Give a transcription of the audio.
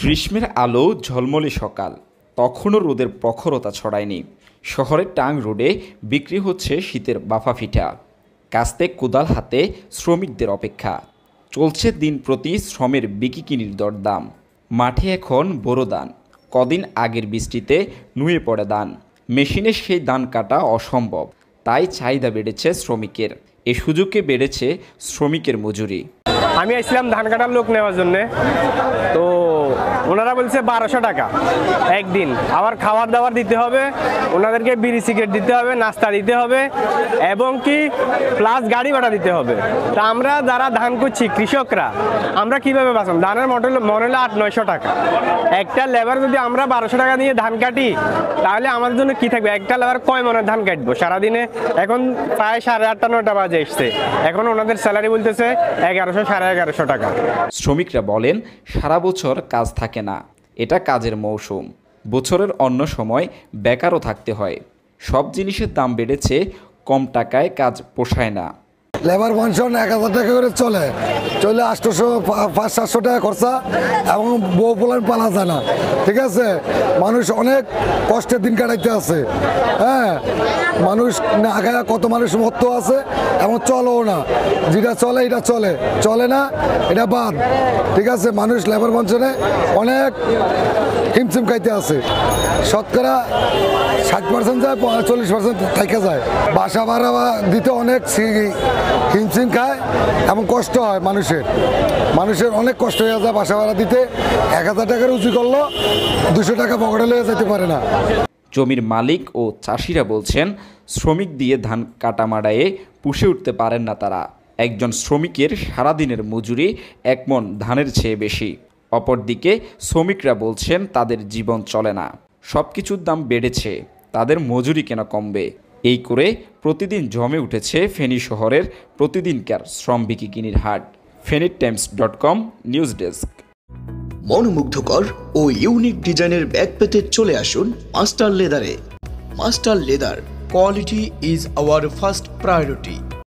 গ্রীষ্মের আলো ঝলমলে সকাল, তখনও রোদের প্রখরতা ছড়ায়নি। শহরের টাং রোডে বিক্রি হচ্ছে শীতের বাফা পিঠা। কাস্তে কোদাল হাতে শ্রমিকদের অপেক্ষা। চলছে দিন প্রতি শ্রমের বিকিকিনির দরদাম। মাঠে এখন বড় ধান, কদিন আগের বৃষ্টিতে নুয়ে পড়ে ধান। মেশিনে সেই ধান কাটা অসম্ভব, তাই চাহিদা বেড়েছে শ্রমিকের। এ সুযোগে বেড়েছে শ্রমিকের মজুরি। আমি আসলাম ধান কাটার লোক নেওয়ার জন্যে, তো ওনারা বলছে 1200 টাকা একদিন। আবার খাবার দাবার দিতে হবে, ওনাদেরকে বিড়ি সিগারেট দিতে হবে, নাস্তা দিতে হবে, এবং কি প্লাস গাড়ি ভাড়া দিতে হবে। তা আমরা যারা ধান করছি কৃষকরা, আমরা কিভাবে বাঁচাম? ধানের মনে হলো 800-900 টাকা। একটা লেবার যদি আমরা 1200 টাকা দিয়ে ধান কাটি, তাহলে আমাদের জন্য কি থাকবে? একটা লেবার কয় মনের ধান কাটবো সারাদিনে? এখন প্রায় 8:30-9টা বাজে এসছে, এখন ওনাদের স্যালারি বলতেছে 1100-1150 টাকা। শ্রমিকরা বলেন সারা বছর কাজ থাকে না, এটা কাজের মৌসুম। বছরের অন্য সময় বেকারও থাকতে হয়। সব জিনিসের দাম বেড়েছে, কম টাকায় কাজ পোষায় না। লেবার পেনশন 1000 টাকা করে চলে 800-500-700 টাকা খরচা, এবং বউ পোলান পালা যায় না। ঠিক আছে, মানুষ অনেক কষ্টের দিন কাটাইতে আছে। হ্যাঁ, মানুষ না খায় কত মানুষ মরতে আছে, এমন চলেও না। যেটা চলে এটা চলে না, এটা বাদ। ঠিক আছে, মানুষ লেবার পেনশনে অনেক হিমশিম খাইতে আছে। শতকরা 60% যায়, 40% থেকে যায়। বাসা ভাড়া দিতে অনেক হিমশিম খায় এবং কষ্ট হয় মানুষের অনেক কষ্ট হয়ে যায়। বাসা ভাড়া দিতে 1000 টাকার উঁচু করলো 200 টাকা পকেটে লেগে যেতে পারে না। জমির মালিক ও চাষিরা বলছেন শ্রমিক দিয়ে ধান কাটা মাড়াইয়ে পুষে উঠতে পারেন না তারা। একজন শ্রমিকের সারাদিনের মজুরি 1 মণ ধানের চেয়ে বেশি। অপরদিকে শ্রমিকরা বলছেন তাদের জীবন চলে না, সব কিছুর দাম বেড়েছে, তাদের মজুরি কেন কমবে? এই করে প্রতিদিন জমে উঠেছে ফেনী শহরের প্রতিদিনকার শ্রম বিকিকিনির হাট। fennytimes.com news desk. মনোমুগ্ধকর ও ইউনিক ডিজাইনের ব্যাগ পেতে চলে আসুন মাস্টার লেদারে। Master leather, quality is our first priority.